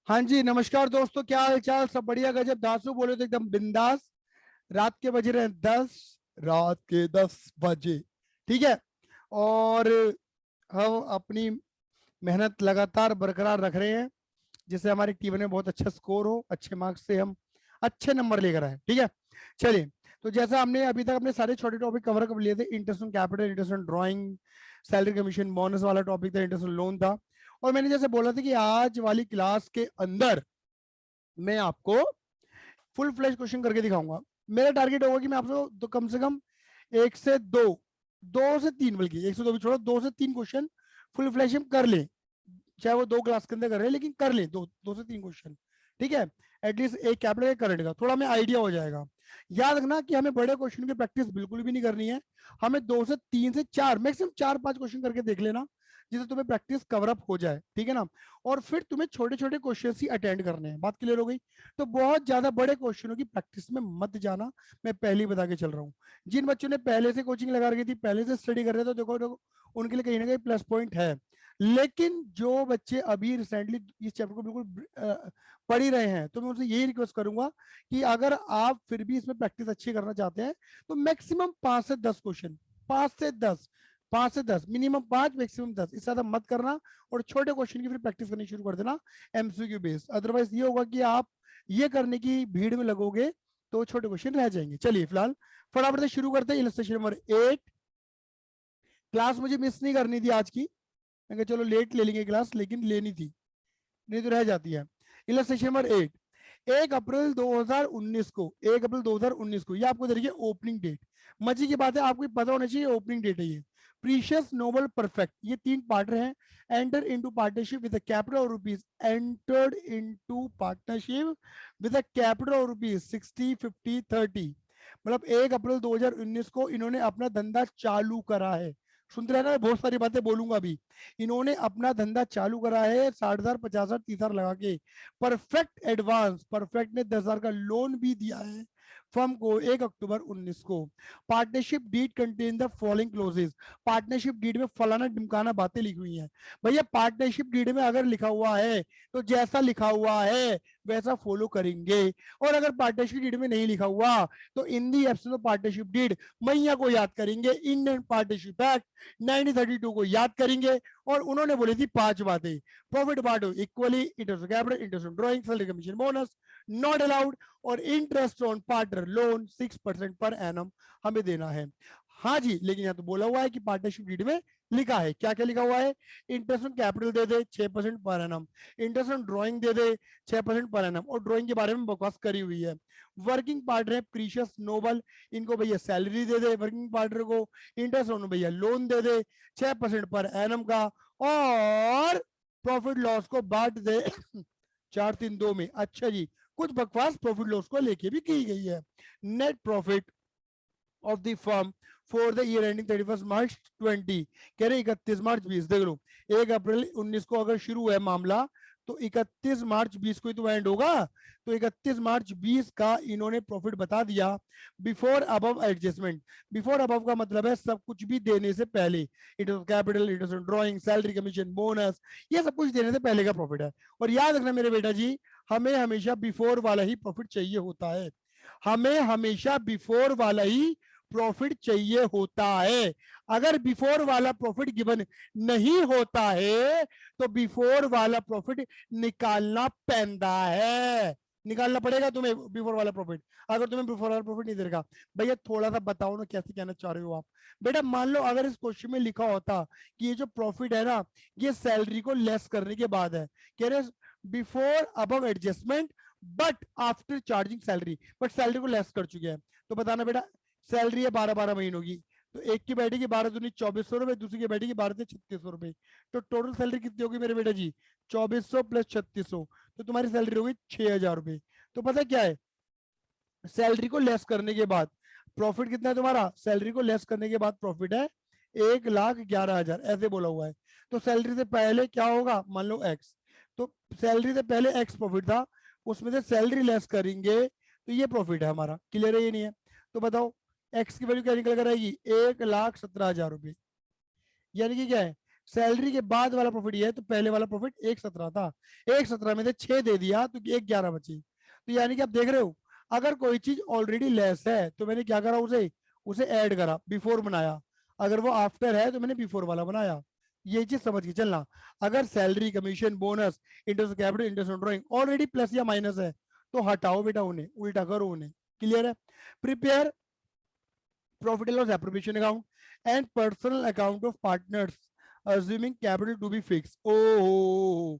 हाँ जी, नमस्कार दोस्तों, क्या हाल चाल? सब बढ़िया, गजब। दासू बोले तो एकदम बिंदास। रात के बज रहे हैं 10, रात के 10 बजे। ठीक है। और हम अपनी मेहनत लगातार बरकरार रख रहे हैं, जिससे हमारी टीम में बहुत अच्छा स्कोर हो, अच्छे मार्क्स से हम अच्छे नंबर लेकर आए। ठीक है, चलिए। तो जैसा हमने अभी तक अपने सारे छोटे टॉपिक कवर कर लिए थे, interest on capital, interest on drawing, salary commission, bonus वाला टॉपिक था, इंटरेस्ट ऑन लोन था। और मैंने जैसे बोला था कि आज वाली क्लास के अंदर मैं आपको फुल फ्लैश क्वेश्चन करके दिखाऊंगा। मेरा टारगेट होगा कि मैं आपको तो कम से कम एक से दो, दो से तीन, बल्कि एक से दो भी छोड़ो, दो से तीन क्वेश्चन फुल फ्लैश हम कर ले। चाहे वो दो क्लास के अंदर कर रहे हैं, लेकिन कर ले दो दो से तीन क्वेश्चन। ठीक है, एटलीस्ट एक कैपिटल एक करंट का थोड़ा हमें आइडिया हो जाएगा। याद रखना कि हमें बड़े क्वेश्चन की प्रैक्टिस बिल्कुल भी नहीं करनी है। हमें दो से तीन से चार, मैक्सिमम चार पांच क्वेश्चन करके देख लेना, जिससे तुम्हें प्रैक्टिस कवर अप हो जाए। ठीक है ना। और फिर तुम्हें छोटे छोटे क्वेश्चन ही अटेंड करने हैं। बात क्लियर हो गई? तो बहुत ज्यादा बड़े क्वेश्चनों की प्रैक्टिस में मत जाना, मैं पहले ही बता के चल रहा हूँ। जिन बच्चों ने पहले से कोचिंग लगा रखी थी, पहले से स्टडी कर रहे थे, तो देखो देखो उनके लिए कहीं ना कहीं प्लस पॉइंट है। लेकिन जो बच्चे अभी रिसेंटली इस चैप्टर को बिल्कुल पढ़ ही रहे हैं, तो मैं उनसे यही रिक्वेस्ट करूंगा कि अगर आप फिर भी इसमें प्रैक्टिस अच्छी करना चाहते हैं, तो मैक्सिमम 5 से 10 क्वेश्चन, 5 से 10, 5 से 10, मिनिमम 5, मैक्सिमम 10, इससे ज्यादा मत करना। और छोटे क्वेश्चन की फिर प्रैक्टिस करनी शुरू कर देना, एमसीक्यू बेस्ड। अदरवाइज ये होगा कि आप ये करने की भीड़ में लगोगे तो छोटे क्वेश्चन रह जाएंगे। चलिए फिलहाल फटाफट से शुरू करते हैं। Illustration number 8। क्लास मुझे मिस नहीं करनी थी आज की। मैं चलो लेट ले लेंगे क्लास, लेकिन लेनी थी, नहीं तो रह जाती है। Illustration number 8। 1 अप्रैल 2019 को, 1 अप्रैल 2019 को, ये आपको दे रही है ओपनिंग डेट। मजे की बात है, आपको पता होना चाहिए ओपनिंग डेट है ये। प्रीशियस नोबल परफेक्ट, ये तीन पार्टनर हैं। Enter into partnership with capital of rupees, entered into partnership with capital of rupees 60, 50, 30। मतलब 1 अप्रैल 2019 को इन्होंने अपना धंधा चालू करा है। सुनते रहना, बहुत सारी बातें बोलूंगा अभी। इन्होंने अपना धंधा चालू करा है 60,000, 50,000, 30,000 लगा के। परफेक्ट एडवांस, परफेक्ट ने 10,000 का लोन भी दिया है फर्म को 1 अक्टूबर 19 को। Partnership deed contain the following clauses, partnership deed में फलाना ढिमकाना बातें लिखी हुई हैं। भैया पार्टनरशिप डीड में अगर लिखा हुआ है तो जैसा लिखा हुआ है वैसा फॉलो करेंगे। और अगर पार्टनरशिप डीड में नहीं लिखा हुआ तो in the absence of partnership deed मैया को याद करेंगे, इंडियन पार्टनरशिप एक्ट 1932 को याद करेंगे। और उन्होंने बोली थी 5 बातें। प्रॉफिट बांटो equally, interest capital, interest on drawing, salary commission bonus not allowed, और इंटरेस्ट ऑन पार्टनर लोन 6% पर एनम हमें देना है। हाँ जी, लेकिन यहाँ तो बोला हुआ है कि पार्टनरशिप डीड में लिखा है, क्या क्या लिखा हुआ है? इंटरेस्ट ऑन कैपिटल दे दे 6% पर एनम, इंटरेस्ट ऑन ड्राइंग दे दे 6% पर एनम, और ड्राइंग के बारे में बकवास करी हुई है। वर्किंग पार्टनर है प्रीशियस नोबल, इनको भैया salary they they working partner को, इंटरेस्ट ऑन भैया लोन दे दे 6% पर एनम का, और प्रॉफिट लॉस को बांट दे 4, 3, 2 में। अच्छा जी, कुछ बकवास प्रॉफिट लॉस को लेके भी की गई है। Net profit of the firm for the year ending 31 मार्च 20, कह रहे 31 मार्च 20। देख लो, 1 अप्रैल 19 को अगर शुरू है मामला, तो 31 मार्च 20 को ही तो एंड होगा। तो 31 मार्च 20 का इन्होंने प्रॉफिट बता दिया before above adjustment. Before above का मतलब है सब कुछ भी देने से पहले। Interest capital, interest drawing, salary commission, bonus, ये सब कुछ देने से पहले का प्रॉफिट है। और याद रखना मेरे बेटा जी, हमें हमेशा बिफोर वाला ही प्रॉफिट चाहिए होता है। हमें हमेशा बिफोर वाला ही प्रॉफिट चाहिए होता है। अगर बिफोर वाला प्रॉफिट गिवन नहीं होता है तो बिफोर वाला प्रॉफिट निकालना पैंदा है, निकालना पड़ेगा तुम्हें बिफोर वाला प्रॉफिट। अगर तुम्हें बिफोर वाला प्रॉफिट नहीं देगा, भैया थोड़ा सा बताओ ना कैसे कहना चाह रहे हो आप। बेटा मान लो अगर इस क्वेश्चन में लिखा होता कि ये जो प्रॉफिट है ना, ये सैलरी को लेस करने के बाद है, कह रहे before above adjustment but after charging salary, but salary को लेस कर चुके हैं, तो बताना बेटा सैलरी है 12-12 महीनों की, तो एक की बैठेगी 12 दूनी 2400 रुपए, दूसरी की बैठेगी 12 से 3600 रुपए, तो टोटल सैलरी कितनी होगी मेरे बेटा जी? 2400 प्लस 3600, तो तुम्हारी सैलरी होगी 6,000 रुपए। तो पता क्या है, सैलरी को लेस करने के बाद प्रॉफिट कितना है तुम्हारा? सैलरी को लेस करने के बाद प्रॉफिट है 1,11,000, ऐसे बोला हुआ है। तो सैलरी से पहले क्या होगा, मान लो एक्स, तो सैलरी से पहले एक्स प्रॉफिट था, उसमें से सैलरी लेस करेंगे तो ये प्रॉफिट है हमारा। क्लियर है ये नहीं है? तो बताओ एक्स की वैल्यू क्या निकल कर आएगी? 1,17,000 रुपए। यानी कि क्या है, सैलरी के बाद वाला प्रॉफिट ये है, तो पहले वाला प्रॉफिट 117 था, 117 में से 6 दे दिया तो 111 बची। तो यानी कि आप देख रहे हो, अगर कोई चीज ऑलरेडी लेस है तो मैंने क्या करा, उसे उसे ऐड करा, बिफोर बनाया। अगर वो आफ्टर है तो मैंने बिफोर वाला बनाया। ये चीज समझ के चलना। अगर salary, commission, bonus, interest capital, interest on drawing already plus या माइनस है तो हटाओ बेटा उन्हें, उल्टा करो उन्हें। क्लियर है? Prepare profit and loss appropriation account and personal account of partners assuming capital to be fixed। ओ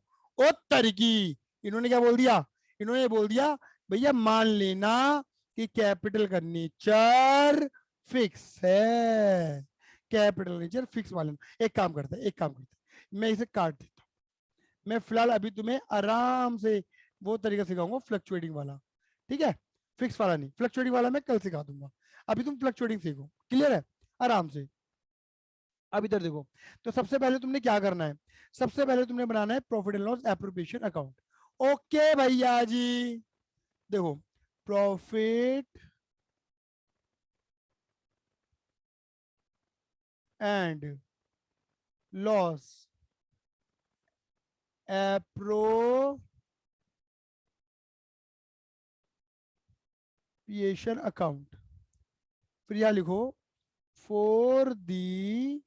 तरीकी, इन्होंने क्या बोल दिया? इन्होंने बोल दिया भैया मान लेना कि कैपिटल का नेचर फिक्स है, कैपिटल नेचर फिक्स मान लेना। एक काम करते हैं, एक काम करते हैं, मैं इसे काट देता हूँ। मैं फिलहाल अभी तुम्हें आराम से वो तरीका सिखाऊंगा, फ्लक्चुएटिंग वाला। ठीक है? फिक्स वाला नहीं, फ्लक्चुएटिंग वाला मैं कल सिखा दूंगा। अभी तुम फ्लक्चुएटिंग सीखो। क्लियर है? आराम से। अब इधर देखो, तो सबसे पहले तुमने क्या करना है? सबसे पहले तुमने बनाना है profit and loss appropriation account. Okay भैया जी, देखो profit and loss appropriation account, फिर यहां लिखो for the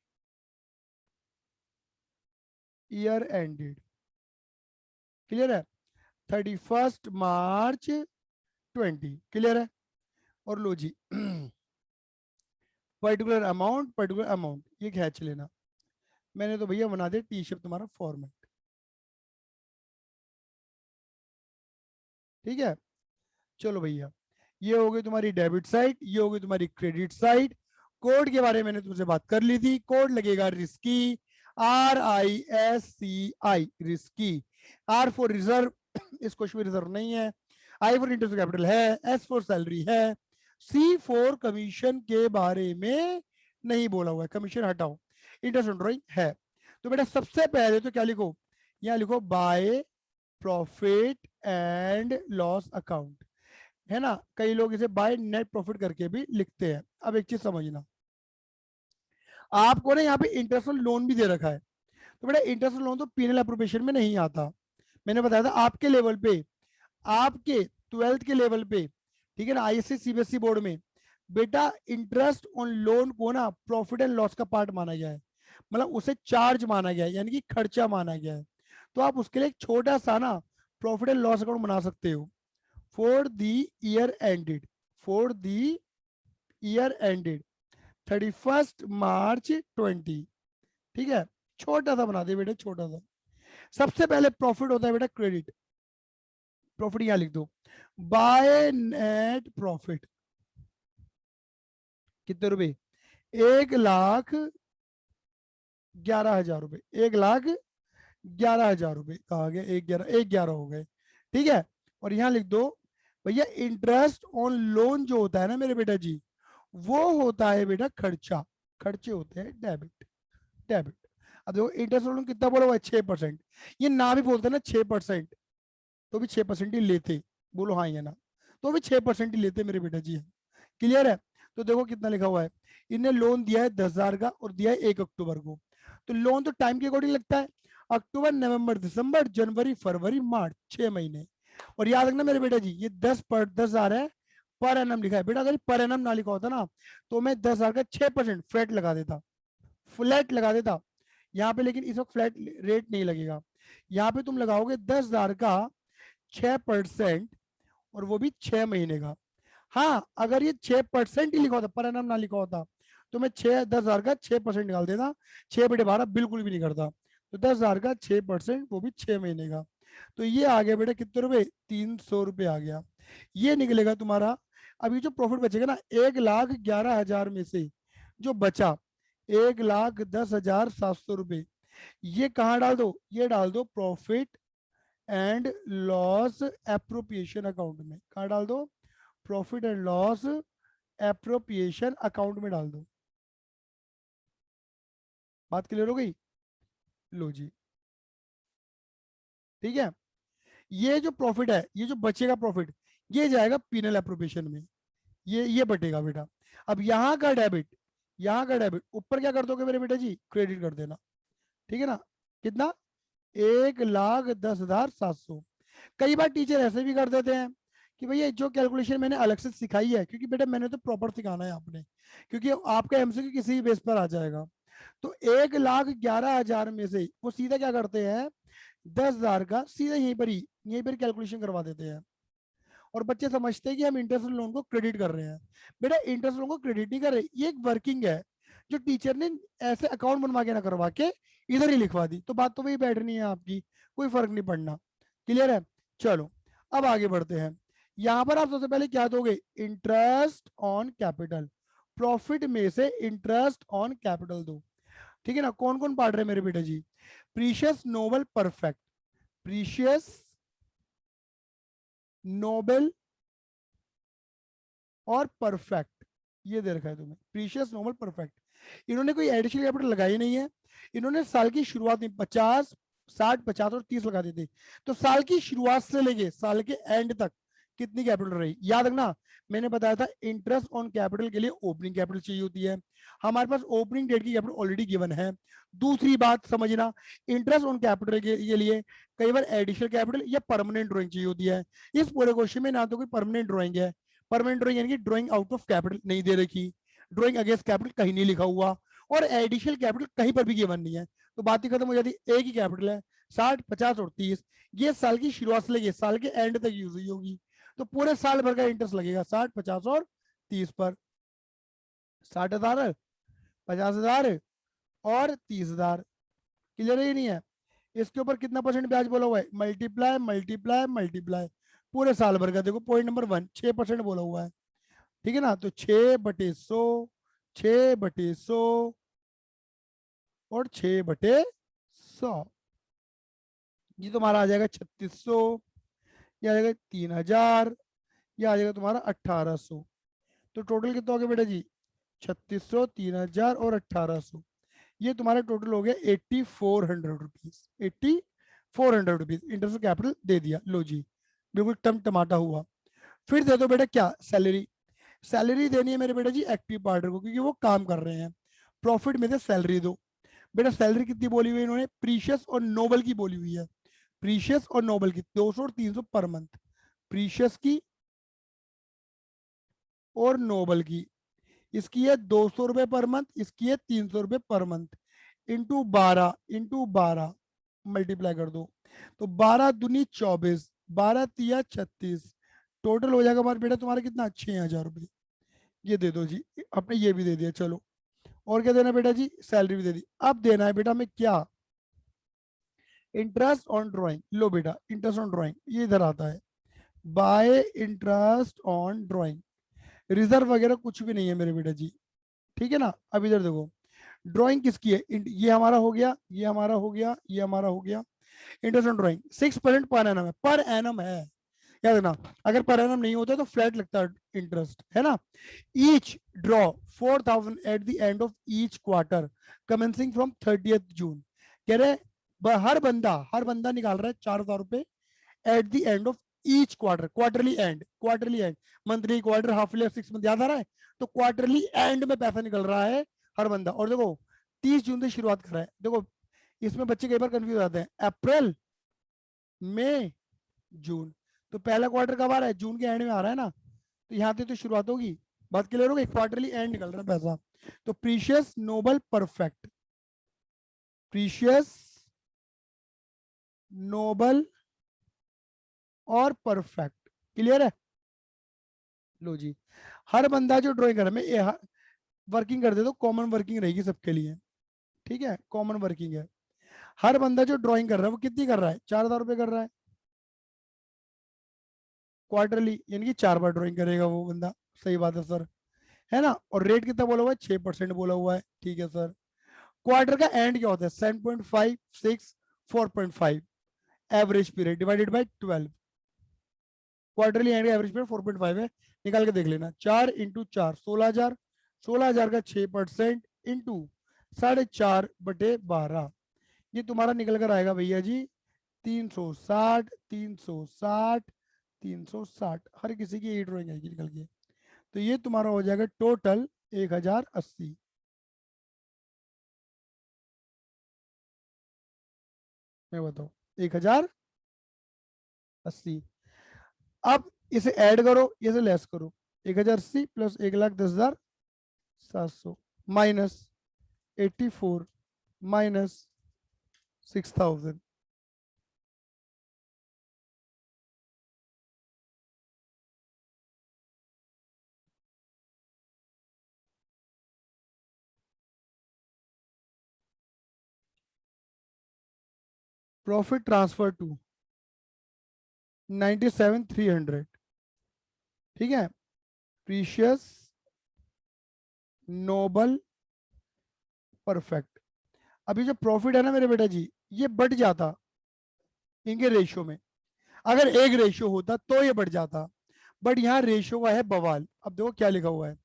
year ended. Clear है? 31 मार्च 20। क्लियर है? और लो जी पर्टिकुलर अमाउंट, पर्टिकुलर अमाउंट ये खींच लेना। मैंने तो भैया बना दिया टी शर्ट तुम्हारा फॉर्मेट। ठीक है? चलो भैया, ये हो गई तुम्हारी डेबिट साइड, ये हो गई तुम्हारी क्रेडिट साइड। कोड के बारे में मैंने तुमसे बात कर ली थी। कोड लगेगा risky, RISCI, risky. R for reserve, इस क्वेश्चन में रिजर्व नहीं है। I फॉर इंटरेस्ट कैपिटल है, S फॉर सैलरी है, C फॉर कमीशन के बारे में नहीं बोला हुआ है, कमीशन हटाओ, इंटरेस्ट ऑन ड्रॉइंग है। तो बेटा सबसे पहले तो क्या लिखो, यहाँ लिखो by profit and loss account, है ना? कई लोग इसे बाय नेट प्रॉफिट करके भी लिखते हैं। अब एक चीज समझना, आपको ना यहाँ पे इंटरेस्ट लोन भी दे रखा है, तो बेटा इंटरेस्ट लोन तो पीनल एप्रोप्रिएशन में नहीं आता। मैंने बताया था आपके लेवल पे, आपके 12th के लेवल पे, ठीक है ना, ISC CBSE बोर्ड में बेटा इंटरेस्ट ऑन लोन को ना प्रॉफिट एंड लॉस का पार्ट माना गया है, मतलब उसे चार्ज माना गया है, यानी कि खर्चा माना गया है। तो आप उसके लिए एक छोटा सा ना प्रॉफिट एंड लॉस अकाउंट बना सकते हो, for the year ended, for the year ended 31 मार्च 20। ठीक है? छोटा सा बना दे बेटा, छोटा सा। सबसे पहले प्रॉफिट होता है बेटा क्रेडिट, प्रॉफिट यहां लिख दो, बाय नेट प्रॉफिट कितने रुपए? 1,11,000 रुपए, 1,11,000 रुपए। कहा गया 1,11 हो गए। ठीक है? और यहां लिख दो भैया इंटरेस्ट ऑन लोन जो होता है ना मेरे बेटा जी, वो होता है बेटा खर्चा, खर्चे होते हैं डेबिट, डेबिट। अब देखो इंटरेस्ट ऑन लोन कितना बोला हुआ है? 6%। ये ना भी बोलते ना 6%, तो भी 6% ही लेते। बोलो हाँ या ना, तो भी 6% ही लेते मेरे बेटा जी। क्लियर है? तो देखो कितना लिखा हुआ है, इन्हें लोन दिया है 10,000 का और दिया है 1 अक्टूबर को। तो लोन तो टाइम के अकॉर्डिंग लगता है, अक्टूबर, नवंबर, दिसंबर, जनवरी, फरवरी, मार्च, 6 महीने। और याद रखना मेरे बेटा जी, ये 10,000 है, पर एनम लिखा है बेटा। अगर पर एनम ना लिखा होता ना तो मैं 10,000 का 6% फ्लैट लगा देता, फ्लैट लगा देता यहाँ पे, लेकिन इस वक्त फ्लैट रेट नहीं लगेगा। यहाँ पे तुम लगाओगे 10,000 का 6%, और वो भी 6 महीने का। हाँ, अगर ये 6% ही लिखा होता, पर एनम ना लिखा होता, तो मैं 10,000 का 6% निकाल देता, 6/12 बिल्कुल भी नहीं करता। तो 10,000 का 6%, वो भी 6 महीने का। तो ये आ गया बेटा कितने रुपए? 300 रुपए आ गया। ये निकलेगा तुम्हारा। अभी जो प्रॉफिट बचेगा ना 1,11,000 में से जो बचा 1,10,700 रुपए, ये कहाँ डाल दो? ये डाल दो profit and loss appropriation account में। कहाँ डाल दो? Profit and loss appropriation account में डाल दो। बात क्लियर हो गई? लो जी, ठीक है। ये जो प्रॉफिट है, ये जो बचेगा प्रॉफिट, ये जाएगा पीनल एप्रोप्रिएशन में, ये बटेगा बेटा। अब यहाँ का डेबिट, यहाँ का डेबिट ऊपर क्या कर दोगे मेरे बेटा जी? क्रेडिट कर देना। ठीक है ना, कितना, 1,10,700। कई बार टीचर ऐसे भी कर देते हैं कि भैया जो कैलकुलेशन मैंने अलग से सिखाई है, क्योंकि बेटा मैंने तो प्रॉपर सिखाना है आपने, क्योंकि आपका एमसीक्यू किसी भी बेस पर आ जाएगा। तो 1,11,000 में से वो सीधा क्या करते हैं, 10,000 का सीधा यहीं पर कैलकुलेशन करवा देते हैं। और बच्चे समझते हैं कि हम इंटरेस्ट लोन को क्रेडिट कर रहे हैं। बेटा इंटरेस्ट लोन को क्रेडिट नहीं कर रहे, ये एक वर्किंग है जो टीचर ने ऐसे अकाउंट बनवा के ना करवा के इधर ही लिखवा दी, तो बात तो वही बैठनी है आपकी, कोई फर्क नहीं पड़ना। क्लियर है? चलो अब आगे बढ़ते हैं। यहां पर आप सबसे पहले क्या दोगे, इंटरेस्ट ऑन कैपिटल, प्रॉफिट में से इंटरेस्ट ऑन कैपिटल दो। ठीक है ना, कौन कौन पढ़ रहे हैं मेरे बेटे जी, precious noble perfect, precious noble और परफेक्ट, ये दे रखा है तुम्हें, प्रीशियस नॉर्मल परफेक्ट। इन्होंने कोई एडिशनल कैपिटल लगाई नहीं है, इन्होंने साल की शुरुआत में 50, 60, 50 और 30 लगा देते। तो साल की शुरुआत से लेके साल के एंड तक कितनी कैपिटल रही, याद रखना। मैंने बताया था इंटरेस्ट ऑन कैपिटल के लिए ओपनिंग कैपिटल चाहिए होती है, हमारे पास ओपनिंग डेट की कैपिटल ऑलरेडी गिवन है। दूसरी बात समझना, इंटरेस्ट ऑन कैपिटल के लिए कई बार एडिशनल कैपिटल या परमानेंट ड्रॉइंग चाहिए होती है। इस पूरे क्वेश्चन में ना तो कोई परमानेंट ड्रॉइंग है, परमानेंट ड्राइंग यानी कि ड्राइंग आउट ऑफ कैपिटल नहीं दे रखी, ड्राइंग अगेंस्ट कैपिटल कहीं नहीं लिखा हुआ, और एडिशनल कैपिटल कहीं पर भी गिवन नहीं है। तो बात ही खत्म हो जाती, एक ही कैपिटल है, 60, 50 और 30। ये साल की शुरुआत से लेके साल के एंड तक यूज हुई होगी, तो पूरे साल भर का इंटरेस्ट लगेगा 60, 50 और 30 पर। 60,000, 50,000 और 30,000। क्लियर है या नहीं है? इसके ऊपर कितना परसेंट ब्याज बोला हुआ है, मल्टीप्लाई मल्टीप्लाई मल्टीप्लाई, पूरे साल भर का। देखो पॉइंट नंबर 1, 6% बोला हुआ है। ठीक है ना, तो 6/100, 6/100 और 6/100, ये तुम्हारा आ जाएगा 3,600, ये आ जाएगा 3,000, ये आ जाएगा तुम्हारा 1,800। तो टोटल कितना हो गया बेटा जी, 3,600, 3,000 और 1,800। ये तुम्हारा टोटल हो गया 8,400 रुपीज, 8,400 रुपीज इंटरेस्ट कैपिटल दे दिया। लो जी, बिल्कुल टमाटा हुआ। फिर दे दो बेटा क्या, सैलरी। सैलरी देनी है मेरे बेटा जी एक्टिव पार्टनर को, क्योंकि वो काम कर रहे हैं। प्रॉफिट में से सैलरी दो। बेटा सैलरी कितनी बोली हुई है इन्होंने, प्रीशियस और नोबल की बोली हुई है, प्रीशियस और नोबल की 200 और 300 पर मंथ, प्रीशियस की और नोबल की। इसकी है 200 रुपए पर मंथ, इसकी है 300 रुपए पर मंथ, इंटू 12 मल्टीप्लाई कर दो। तो 12 दूनी 24, 12 तिया 36, टोटल हो जाएगा हमारे बेटा तुम्हारा कितना, 6,000 रुपये। ये दे दो जी, अपने ये भी दे दिया। चलो और क्या देना बेटा जी, सैलरी भी दे दी। अब देना है बेटा हमें क्या, इंटरेस्ट ऑन ड्राइंग। लो बेटा इंटरेस्ट ऑन ड्राइंग ये इधर आता है, bye interest on drawing. Reserve वगैरह कुछ भी नहीं है मेरे बेटा जी। ठीक है ना, अब इधर देखो, ड्राइंग किसकी है, ये हमारा हो गया, ये हमारा हो गया, ये हमारा हो गया। इंटरेस्ट ऑन ड्राइंग 6% पर एनम है, पर एनम है, याद रखना। अगर पर एनम नहीं होता तो फ्लैट लगता है इंटरेस्ट, है ना। Each draw 4,000 at the end of each quarter commencing from 30th June. कह रहे हर बंदा निकाल रहा है 4,000 रुपए at the end of each quarter, quarterly end, monthly, quarter, halfly, 6 month, याद आ रहा है। तो क्वार्टरली एंड में पैसा निकल रहा है हर बंदा। और देखो 30 जून से शुरुआत कर रहा है। देखो इसमें बच्चे कई बार कंफ्यूज हो जाते हैं, अप्रैल, मई, जून। तो पहला क्वार्टर कब आ रहा है, जून के एंड में आ रहा है ना, तो यहाँ से तो शुरुआत होगी। बात क्लियर हो गई, क्वार्टरली एंड निकल रहा है पैसा। तो precious noble perfect, precious noble और परफेक्ट, क्लियर है। लो जी, हर बंदा जो ड्राइंग कर रहा है, मैं वर्किंग कर दे तो कॉमन वर्किंग रहेगी सबके लिए। ठीक है, कॉमन वर्किंग है। हर बंदा जो ड्राइंग कर रहा है वो कितनी कर रहा है, 4,000 रुपये कर रहा है क्वार्टरली, यानी कि 4 बार ड्राइंग करेगा वो बंदा। सही बात है सर, है ना। और रेट कितना बोला हुआ है, 6% बोला हुआ है। ठीक है सर। क्वार्टर का एंड क्या होता है, 7.5, 6, 4.5, average period divided by 12। Quarterly and का एवरेज पीरियड 4.5 है, निकाल के देख लेना। 4 × 4 16,000, 16,000 का 6% इंटू 4.5/12, ये तुम्हारा निकल कर आएगा भैया जी 360, 360, 360। हर किसी की यही ड्राइंग आएगी निकल के। तो ये तुम्हारा हो जाएगा टोटल 1,080। मैं बताऊं, 1080। अब इसे ऐड करो, इसे लेस करो। 1080 plus 1,10,700 minus 84 minus 6,000। Profit transfer to 97,300। ठीक है, प्रीशियस, नोबल, परफेक्ट। अभी जो प्रॉफिट है ना मेरे बेटा जी, ये बढ़ जाता इनके रेशियो में। अगर एक रेशियो होता तो ये बढ़ जाता, बट यहाँ रेशियो का है बवाल। अब देखो क्या लिखा हुआ है,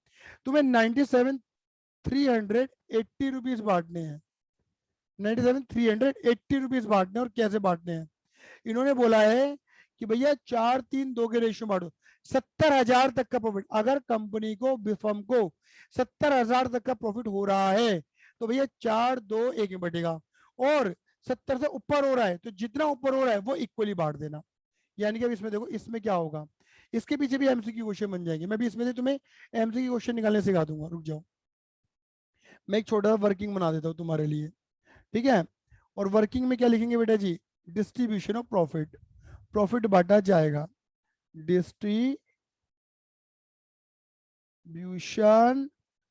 तुम्हें 97,380 बांटने हैं। 97,380 बांटने, और कैसे बांटने हैं? इन्होंने बोला है कि भैया 4-3-2 के रेशियो बांटो। 70,000 तक का प्रॉफिट, अगर कंपनी को, फर्म को 70,000 तक का प्रॉफिट हो रहा है तो भैया 4-2-1 में बटेगा। और 70 से ऊपर हो रहा है तो जितना ऊपर हो रहा है वो इक्वली बांट देना। यानी कि अब इसमें देखो, इसमें क्या होगा, इसके पीछे भी एमसीक्यू क्वेश्चन बन जाएंगे। मैं भी इसमें से तुम्हें एमसीक्यू क्वेश्चन निकालने सिखा दूंगा, रुक जाओ। मैं एक छोटा सा वर्किंग बना देता हूँ तुम्हारे लिए, ठीक है। और वर्किंग में क्या लिखेंगे बेटा जी, डिस्ट्रीब्यूशन ऑफ प्रॉफिट। प्रॉफिट बांटा जाएगा, डिस्ट्रीब्यूशन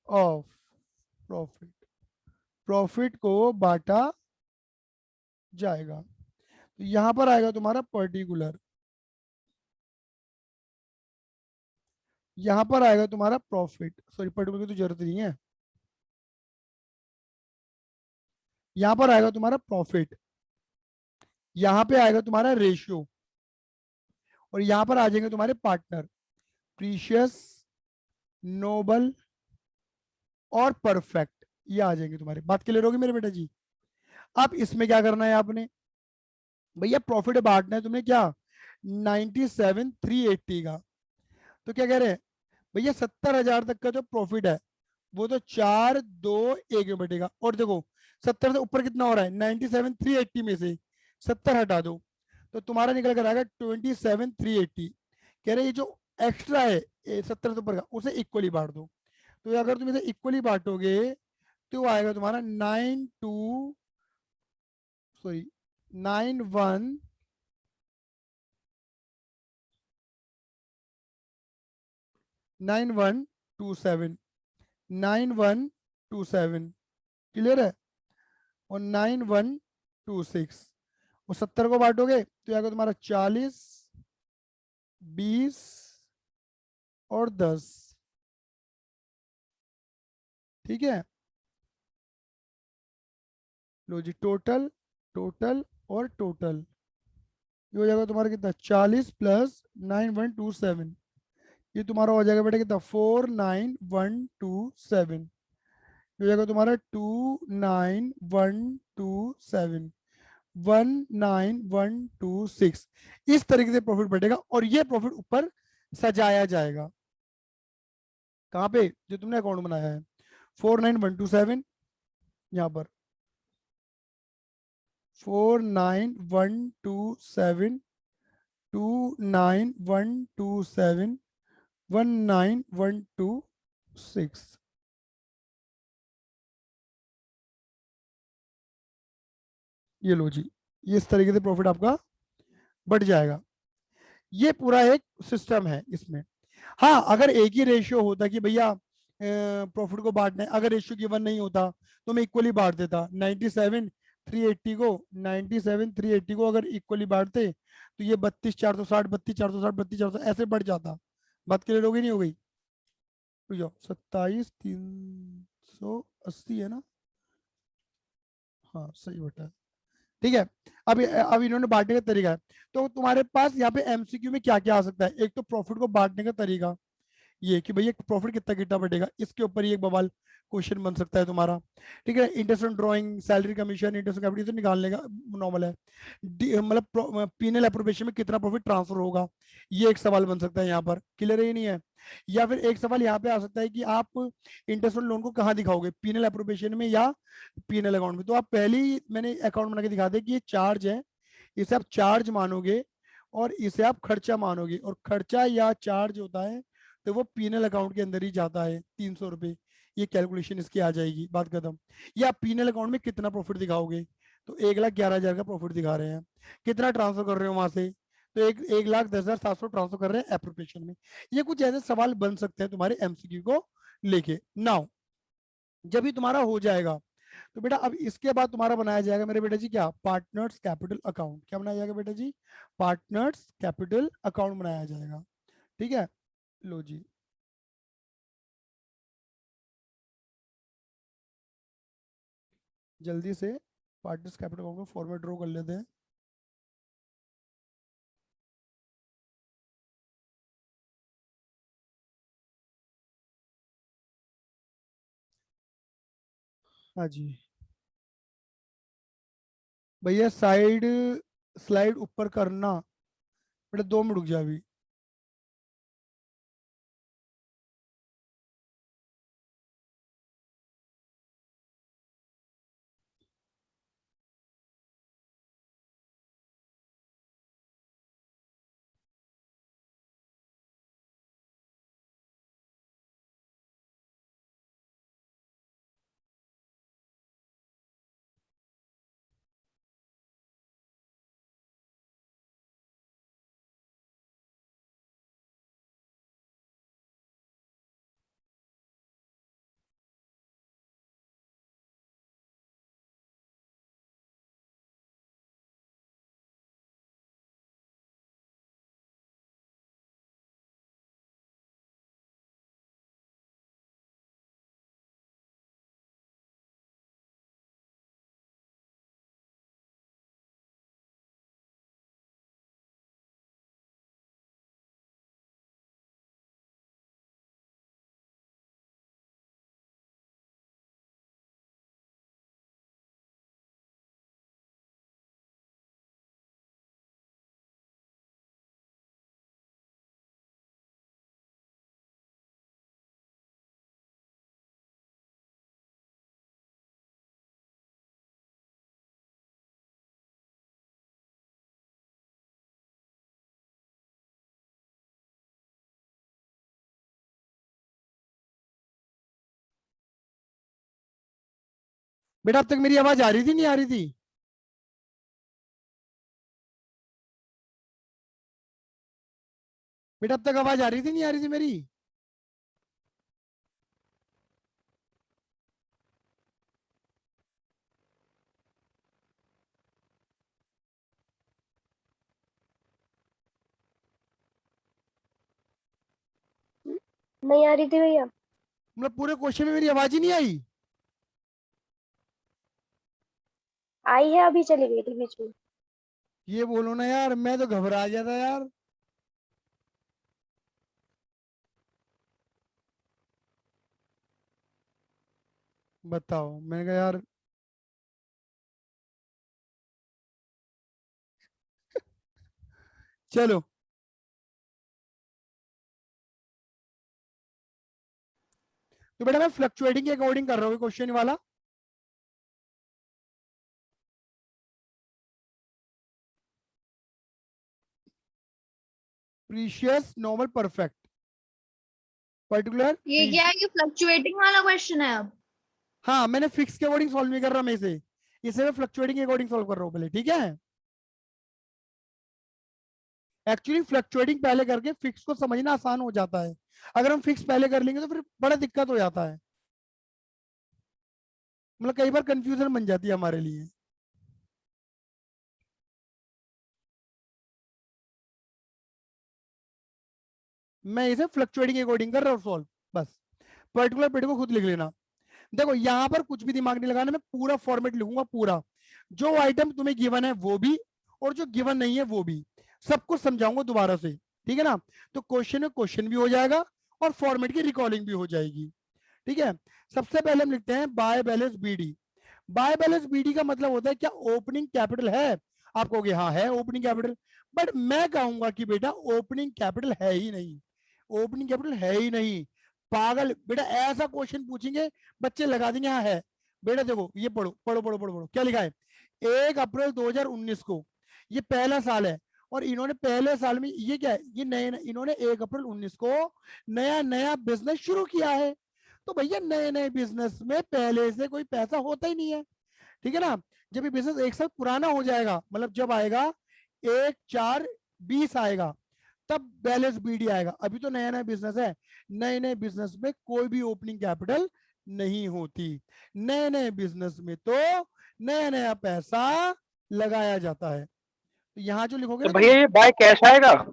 ऑफ प्रॉफिट, प्रॉफिट को बांटा जाएगा। तो यहां पर आएगा तुम्हारा पर्टिकुलर, यहां पर आएगा तुम्हारा प्रॉफिट, सॉरी पर्टिकुलर की तो जरूरत नहीं है, यहां पर आएगा तुम्हारा प्रॉफिट, यहां पे आएगा तुम्हारा रेशियो, और यहां पर आ जाएंगे तुम्हारे पार्टनर, प्रीशियस, नोबल और परफेक्ट। ये आ जाएंगे तुम्हारे। बात क्लियर होगी मेरे बेटा जी? अब इसमें क्या करना है आपने, भैया प्रॉफिट बांटना है तुम्हें क्या, 97,380 का। तो क्या कह रहे हैं भैया, 70,000 तक का जो प्रॉफिट है वो तो 4-2-1 में बटेगा। और देखो 70 से ऊपर कितना हो रहा है, 97,380 में से 70 हटा दो तो तुम्हारा निकल कर आएगा 27,380। कह रहे ये जो एक्स्ट्रा है 70 से ऊपर का, उसे इक्वली बांट दो। तो अगर तुम इसे इक्वली बांटोगे तो आएगा तुम्हारा 91 9127, 9127 क्लियर है, और 9126। और 70 को बांटोगे तो आएगा तुम्हारा 40, 20 और 10। ठीक है, लो जी, टोटल, टोटल और टोटल, ये हो जाएगा तुम्हारा कितना, 40 प्लस 9127, ये तुम्हारा हो जाएगा बेटा कितना, 49,127। ये हो जाएगा तुम्हारा 29,127, 19,126। इस तरीके से प्रॉफिट बढ़ेगा, और ये प्रॉफिट ऊपर सजाया जाएगा। कहाँ पे, जो तुमने अकाउंट बनाया है, 49,127, यहाँ पर 49,127, 29,127, 19,126। ये लो जी, ये इस तरीके से प्रॉफिट आपका बढ़ जाएगा। ये पूरा एक सिस्टम है इसमें। हाँ, अगर एक ही रेशियो होता कि भैया प्रॉफिट को बांटना है, अगर रेशियो गिवन नहीं होता तो मैं इक्वली बांट देता। 97,380 को, 97,380 को अगर इक्वली बांटते तो ये 32,460, 32,460, 32,460 ऐसे बढ़ जाता। बात क्लियर हो गई नहीं हो गई? रुक जाओ, 27,380 है ना? हाँ सही बता है। ठीक है, अब इन्होंने बांटने का तरीका है। तो तुम्हारे पास यहाँ पे एमसीक्यू में क्या क्या आ सकता है, एक तो प्रॉफिट को बांटने का तरीका, ये कि भैया प्रॉफिट कितना कितना बढ़ेगा, इसके ऊपर ही एक बवाल क्वेश्चन बन सकता है तुम्हारा। ठीक है, interest on drawing, salary commission, interest on capital तो निकालने का नॉर्मल है। मतलब पीएनएल अप्रोप्रिएशन में कितना प्रॉफिट ट्रांसफर होगा, ये एक सवाल बन सकता है यहाँ पर। क्लियर है ये नहीं है? या फिर एक सवाल यहाँ पे आ सकता है कि आप इंटरेस्ट ऑन लोन को कहाँ दिखाओगे, पीएनएल अप्रोप्रिएशन में या पीएनएल अकाउंट में। तो आप पहले ही मैंने अकाउंट बना के दिखा दे कि ये चार्ज है, इसे आप चार्ज मानोगे और इसे आप खर्चा मानोगे, और खर्चा या चार्ज होता है तो वो पीएनएल अकाउंट के अंदर ही जाता है, 300 रुपये। ये कैलकुलेशन इसकी आ जाएगी, बात खत्म। या पीएनएल अकाउंट में कितना प्रॉफिट दिखाओगे, तो 1,11,000 का प्रॉफिट दिखा रहे हैं, कितना ट्रांसफर कर रहे हो वहां से, तो 1,10,700 ट्रांसफर कर रहे हैं एप्रोप्रिएशन में। ये कुछ ऐसे सवाल बन सकते हैं तुम्हारे एमसीक्यू को लेके। नाउ जब भी तुम्हारा हो जाएगा तो बेटा अब इसके बाद तुम्हारा बनाया जाएगा मेरे बेटा जी क्या, पार्टनर्स कैपिटल अकाउंट। क्या बनाया जाएगा बेटा जी, पार्टनर्स कैपिटल अकाउंट बनाया जाएगा। ठीक है, लो जी। जल्दी से पार्टनर्स कैपिटल अकाउंट का फॉर्मेट ड्रॉ कर लेते हैं। हाँ जी भैया, साइड स्लाइड ऊपर करना। बेटा 2 मिनट रुक जा अभी। बेटा अब तक मेरी आवाज आ रही थी नहीं आ रही थी? बेटा अब तक आवाज आ रही थी नहीं आ रही थी मेरी? नहीं आ रही थी भैया। मतलब पूरे क्वेश्चन में मेरी आवाज ही नहीं आई? आई है, अभी चली गई थी बीच में। ये बोलो ना यार, मैं तो घबरा गया था यार। बताओ, मैंने कहा यार। चलो, तो बेटा मैं फ्लक्चुएटिंग के अकॉर्डिंग कर रहा हूँ क्वेश्चन वाला। प्रीशियस नॉर्मल परफेक्ट पर्टिकुलर ये क्या है, ये फ्लक्चुएटिंग वाला क्वेश्चन है अब? हाँ, मैंने फिक्स के अकॉर्डिंग सॉल्व नहीं कर रहा मैं इसे मैं फ्लक्चुएटिंग के अकॉर्डिंग सॉल्व कर रहा हूँ पहले। ठीक है, एक्चुअली फ्लक्चुएटिंग पहले करके फिक्स को समझना आसान हो जाता है। अगर हम फिक्स पहले कर लेंगे तो फिर बड़ा दिक्कत हो जाता है, मतलब कई बार कंफ्यूजन बन जाती है हमारे लिए। मैं इसे फ्लक्चुएटिंग के अकॉर्डिंग कर रहा हूँ सॉल्व, बस। पर्टिकुलर पेड को खुद लिख लेना। देखो यहाँ पर कुछ भी दिमाग नहीं लगाना, मैं पूरा फॉर्मेट लिखूंगा पूरा, जो आइटम तुम्हें गिवन है वो भी, और जो गिवन नहीं है वो भी, सब कुछ समझाऊंगा दोबारा से। ठीक है ना? तो क्वेश्चन में क्वेश्चन भी हो जाएगा और फॉर्मेट की रिकॉर्डिंग भी हो जाएगी। ठीक है, सबसे पहले हम लिखते हैं by balance BD. By balance BD का मतलब होता है क्या ओपनिंग कैपिटल है? आप कहोगे हाँ है ओपनिंग कैपिटल, बट मैं कहूंगा कि बेटा ओपनिंग कैपिटल है ही नहीं, ओपनिंग कैपिटल है ही नहीं। पागल बेटा, ऐसा क्वेश्चन पूछेंगे बच्चे लगा देंगे हाँ है। बेटा देखो ये पढ़ो पढ़ो पढ़ो पढ़ो पढ़ो, क्या लिखा है? 1 अप्रैल 2019 को, ये पहला साल है, और इन्होंने पहले साल में ये क्या है, ये नए इन्होंने 1 अप्रैल 19 को नया नया बिजनेस शुरू किया है। तो भैया नए नए बिजनेस में पहले से कोई पैसा होता ही नहीं है, ठीक है ना। जब ये बिजनेस 1 साल पुराना हो जाएगा, मतलब जब आएगा 1/4/20 आएगा, तब बैलेंस बीडी आएगा। अभी तो नया नया बिजनेस है, नए नए बिजनेस में कोई भी ओपनिंग कैपिटल नहीं होती। नए नए बिजनेस में तो नया नया पैसा लगाया जाता है। तो यहाँ जो लिखोगे तो ना भैया तुम, ये बाय कैश आएगा?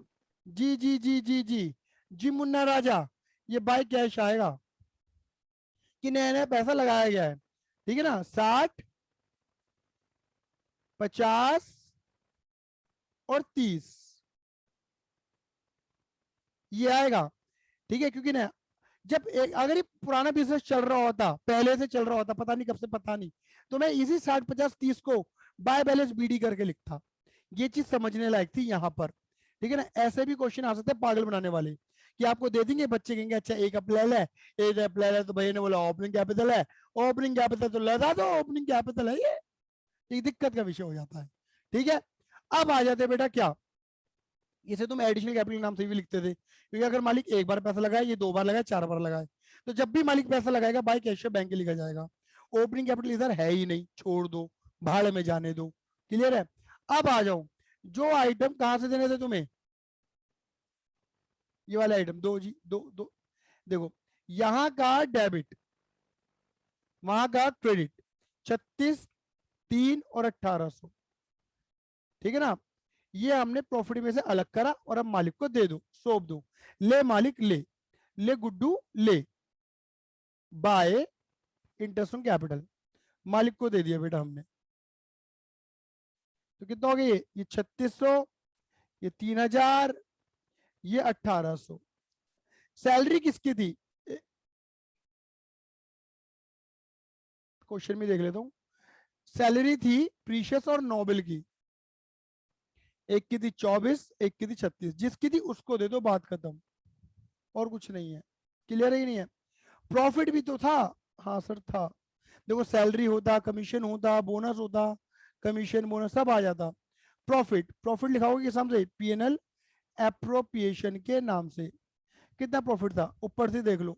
जी जी जी जी जी जी मुन्ना राजा, ये बाय कैश आएगा कि नया नया पैसा लगाया गया है, ठीक है ना। 60, 50 और 30 ये आएगा, ठीक है। क्योंकि ना जब अगर ये पुराना बिजनेस चल रहा होता, पहले से चल रहा होता, पता नहीं कब से, पता नहीं, तो मैं इसी 60, 50, 30 को बाय बैलेंस बीडी करके लिखता। ये चीज समझने लायक थी यहाँ पर, ठीक है ना। ऐसे भी क्वेश्चन आ सकते हैं पागल बनाने वाले, कि आपको दे देंगे, बच्चे कहेंगे अच्छा 1 अप्रैल है, 1 अप्रैल है, तो भैया ने बोला ओपनिंग कैपिटल है, ओपनिंग कैपिटल तो लगा दो, ओपनिंग कैपिटल है ये दिक्कत का विषय हो जाता है, ठीक है। अब आ जाते बेटा क्या, इसे तुम एडिशनल कैपिटल नाम से भी लिखते थे, क्योंकि अगर मालिक 1 बार पैसा लगाए, ये 2 बार लगाए, 4 बार लगाए, तो जब भी मालिक पैसा लगाएगा बाय कैश बैंक लिखा जाएगा। ओपनिंग कैपिटल इधर है ही नहीं, छोड़ दो, भाड़ में जाने दो, क्लियर है। अब आ जाओ, जो आइटम कहां से देने थे तुम्हें, ये वाले आइटम दो जी, दो दो, देखो यहां का डेबिट, वहां का क्रेडिट, 36, 3 और 1800, ठीक है ना। ये हमने प्रॉफिट में से अलग करा और अब मालिक को दे दो, सौंप दो। ले मालिक ले, ले गुड्डू ले, बाय इंटरेस्ट ऑन कैपिटल, मालिक को दे दिया बेटा हमने। तो कितना हो गया ये 3600, ये 3000, ये 1800। सैलरी किसकी थी, क्वेश्चन में देख लेता हूं। सैलरी थी प्रीशियस और नोबेल की, एक की थी 24, एक की थी 36, जिसकी थी उसको दे दो, बात खत्म, और कुछ नहीं है, क्लियर ही नहीं है। प्रॉफिट भी तो था, हाँ सर था, देखो सैलरी होता, कमीशन होता, बोनस होता, कमीशन बोनस सब आ जाता। प्रॉफिट, प्रॉफिट लिखाओगे किस नाम से, पीएनएल एप्रोप्रिएशन के नाम से। कितना प्रॉफिट था ऊपर से देख लो,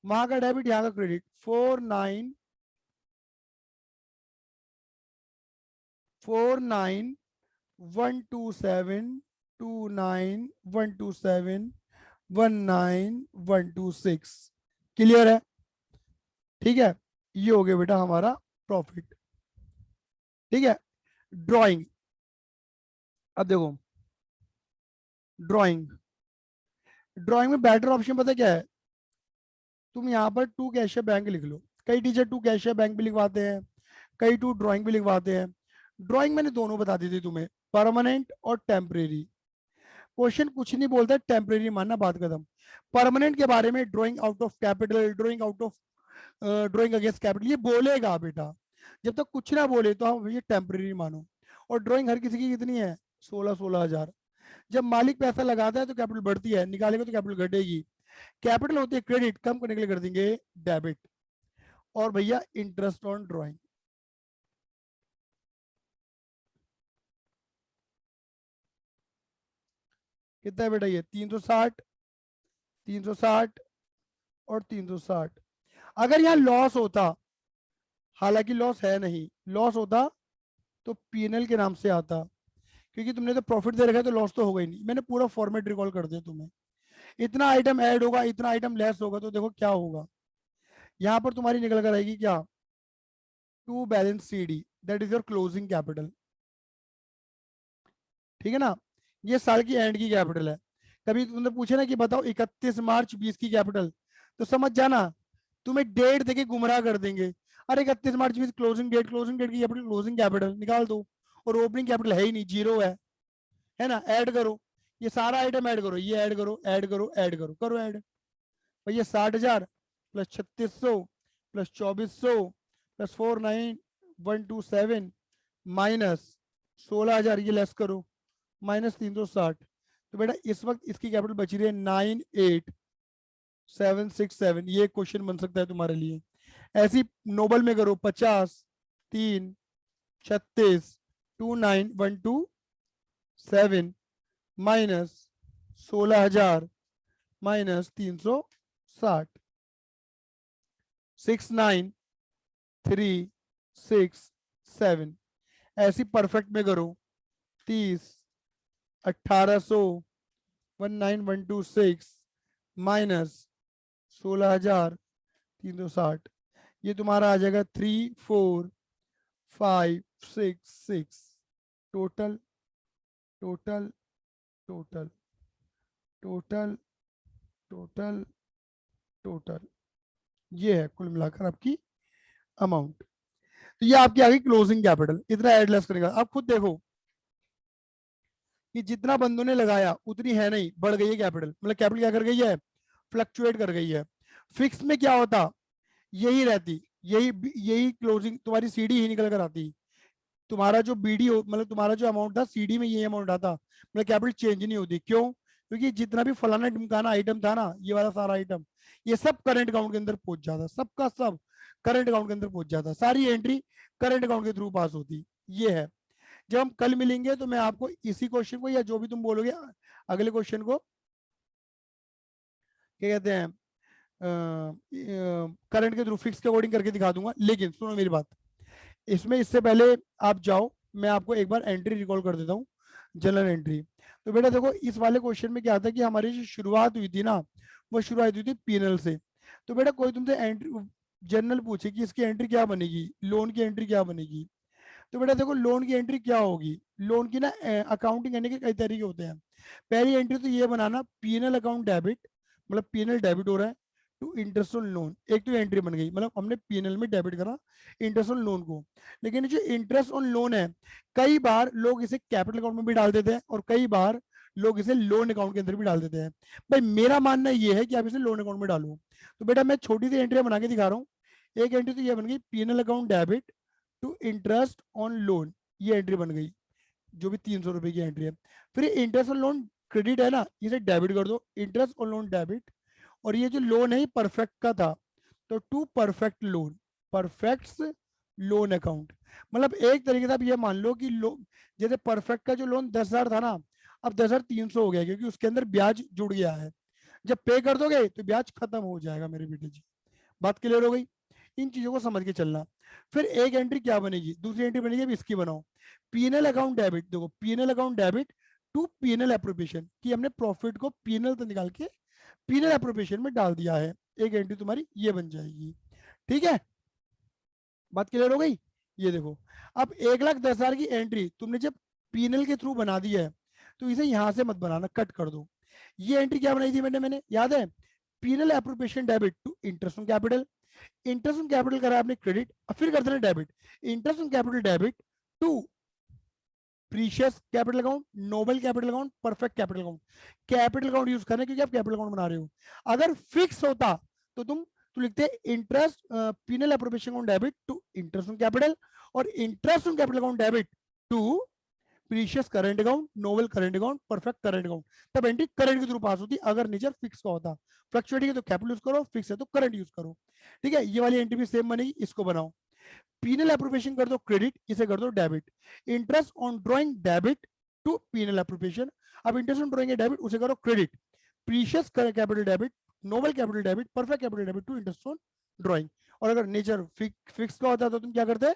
वहां का डेबिट, यहाँ का क्रेडिट, 49,127,29,127,19,126, क्लियर है, ठीक है। ये हो गया बेटा हमारा प्रॉफिट, ठीक है। ड्राइंग, अब देखो ड्राइंग, ड्राइंग में बेटर ऑप्शन पता क्या है, तुम यहाँ पर टू कैशियर बैंक लिख लो। कई टीचर टू कैशियर बैंक भी लिखवाते हैं, कई टू ड्राइंग भी लिखवाते हैं। ड्राइंग मैंने दोनों बता दी थी तुम्हें, परमानेंट और टेम्परेरी। क्वेश्चन कुछ नहीं बोलता, टेम्परेरी मानना, बात खत्म। परमानेंट के बारे में drawing out of capital, drawing out of, drawing against capital, ये बोलेगा बेटा। जब तक कुछ ना बोले तो हम ये टेम्परेरी मानो। और ड्राइंग हर किसी की कितनी है, 16,000। जब मालिक पैसा लगाता है तो कैपिटल बढ़ती है, निकालेगा तो कैपिटल घटेगी। कैपिटल होती है क्रेडिट, कम करने के लिए कर देंगे डेबिट। और भैया इंटरेस्ट ऑन ड्राइंग, कितना है बेटा ये 360, 360 और 360। अगर यहाँ लॉस होता, हालांकि लॉस है नहीं, लॉस होता तो पीएनएल के नाम से आता, क्योंकि तुमने तो प्रॉफिट दे रखा है तो लॉस तो होगा ही नहीं। मैंने पूरा फॉर्मेट रिकॉल कर दिया तुम्हें, इतना आइटम ऐड होगा, इतना आइटम लेस होगा, तो देखो क्या होगा। यहाँ पर तुम्हारी निकल कर आएगी क्या, to balance CD, that is your closing capital, ठीक है ना। ये साल की एंड की कैपिटल है। कभी तुमने पूछे ना कि बताओ 31 मार्च 20 की कैपिटल, तो समझ जाना तुम्हें डेट देके गुमराह कर देंगे। अरे 31 मार्च 20 क्लोजिंग डेट, क्लोजिंग डेट की कैपिटल, क्लोजिंग कैपिटल निकाल दो, और ओपनिंग कैपिटल है ही नहीं, जीरो है ना। ऐड करो, ये सारा आइटम ऐड करो, ये ऐड करो, ऐड करो, ऐड करो, करो ऐड, भैया 60,000 प्लस 3600 प्लस 2400 प्लस 49127 माइनस 16,000, ये लेस करो, माइनस 360। तो बेटा इस वक्त इसकी कैपिटल बची रही है 98,767। ये क्वेश्चन बन सकता है तुम्हारे लिए। ऐसी नोबल में करो 50 3 36 29,127 माइनस 16,000 माइनस 360 69,367। ऐसी परफेक्ट में करो 30 1800 19,126 माइनस 16,360। ये तुम्हारा आ जाएगा 34,566। Total total total total total total, ये है कुल मिलाकर आपकी अमाउंट। तो ये आपकी आ गई क्लोजिंग कैपिटल। इतना एड लेस करेगा। अब खुद देखो कि जितना बंदों ने लगाया उतनी है नहीं, बढ़ गई है कैपिटल। मतलब कैपिटल क्या कर गई है, फ्लक्चुएट कर गई है। फिक्स में क्या होता, यही रहती, यही क्लोजिंग तुम्हारी सीडी ही निकल कर आती। तुम्हारा जो बीडी हो, मतलब तुम्हारा जो अमाउंट था सीडी में ये अमाउंट आता, मतलब कैपिटल चेंज नहीं होती। क्यों? क्योंकि जितना भी फलाना ढिमकाना आइटम था ना, ये वाला सारा आइटम, ये सब करंट अकाउंट के अंदर पहुंच जाता, सबका सब करंट अकाउंट के अंदर पहुंच जाता, सारी एंट्री करंट अकाउंट के थ्रू पास होती। ये है। जब हम कल मिलेंगे तो मैं आपको इसी क्वेश्चन को, या जो भी तुम बोलोगे अगले क्वेश्चन को, क्या कहते हैं, करंट के थ्रू फिक्स के अकॉर्डिंग करके दिखा दूंगा। लेकिन सुनो मेरी बात, इसमें इससे पहले आप जाओ, मैं आपको एक बार एंट्री रिकॉल कर देता हूँ, जनरल एंट्री। तो बेटा देखो इस वाले क्वेश्चन में क्या था कि हमारी जो शुरुआत हुई थी ना, वो शुरुआत हुई थी पीएनएल से। तो बेटा कोई तुमसे एंट्री जनरल पूछे कि इसकी एंट्री क्या बनेगी, लोन की एंट्री क्या बनेगी, तो बेटा देखो लोन की एंट्री क्या होगी। लोन की ना अकाउंटिंग करने के कई तरीके होते हैं। पहली एंट्री तो ये बनाना, पीएनएल अकाउंट डेबिट, मतलब पीएनएल डेबिट हो रहा है टू इंटरेस्ट ऑन लोन। एक तो एंट्री बन गई, मतलब हमने पीएनएल में डेबिट करा इंटरेस्ट ऑन लोन को। लेकिन जो इंटरेस्ट ऑन लोन है, कई बार लोग इसे कैपिटल अकाउंट में भी डाल देते हैं और कई बार लोग इसे लोन अकाउंट के अंदर भी डाल देते हैं। भाई मेरा मानना ये है कि आप इसे लोन अकाउंट में डालो। तो बेटा मैं छोटी सी एंट्री बना के दिखा रहा हूँ। एक एंट्री तो ये बन गई, PNL account debit to interest on loan, ये एंट्री बन गई, जो भी 300 रुपए की एंट्री है। फिर इंटरेस्ट ऑन लोन क्रेडिट है ना, इसे डेबिट कर दो, इंटरेस्ट ऑन लोन डेबिट। और ये जो लोन है ये परफेक्ट का था, तो to perfect loan, perfect's loan account. मतलब एक तरीके से आप ये मान लो कि जैसे परफेक्ट का जो लोन 10,000 था ना, अब 10,300 हो गया, क्योंकि उसके अंदर ब्याज जुड़ गया है। जब पे कर दोगे तो ब्याज खत्म हो जाएगा मेरे बेटे जी। बात क्लियर हो गई? इन चीजों को समझ के चलना। फिर एक एंट्री क्या बनेगी, दूसरी एंट्री बनेगी, अब इसकी बनाओ, पीएनएल अकाउंट डेबिट। देखो PNL account debit to PNL appropriation, कि हमने प्रॉफिट को पीएनएल से निकाल के पीएनएल एप्रोप्रिएशन में डाल दिया है। एक एंट्री तुम्हारी ये बन जाएगी। ठीक है, बात क्लियर हो गई? ये देखो, अब 1,10,000 की एंट्री तुमने जब पीएनएल के थ्रू बना दी है, तो इसे यहां से मत बनाना, कट कर दो। ये एंट्री क्या बनाई थी मैंने याद है, PNL appropriation debit to interest on capital. Interest on capital करा आपने क्रेडिट, अब फिर करते हैं debit, interest on capital debit to precious capital account, noble capital account, perfect capital account. Capital account use करना क्योंकि आप कैपिटल अकाउंट बना रहे हो। अगर फिक्स होता तो तुम तो लिखते interest PNL appropriation account debit to interest on capital, और interest on capital account debit to precious current account, novel current account, perfect current account. तब एंट्री करंट के थ्रू पास होती अगर नेचर फिक्स का होता। फ्लक्चुएटिंग है तो capital use करो, फिक्स है तो करंट यूज करो। ठीक है, ये वाली एंट्री भी सेम बनेगी, इसको बनाओ। पीनल एप्रोप्रिएशन कर दो क्रेडिट, इसे कर दो debit. Interest on drawing debit to PNL appropriation, अब इंटरेस्ट ऑन ड्रॉइंग डेबिट उसे करो credit. Precious capital debit, noble capital debit, perfect capital debit to interest on drawing. और अगर नेचर फिक्स का होता है तो तुम क्या करते हैं,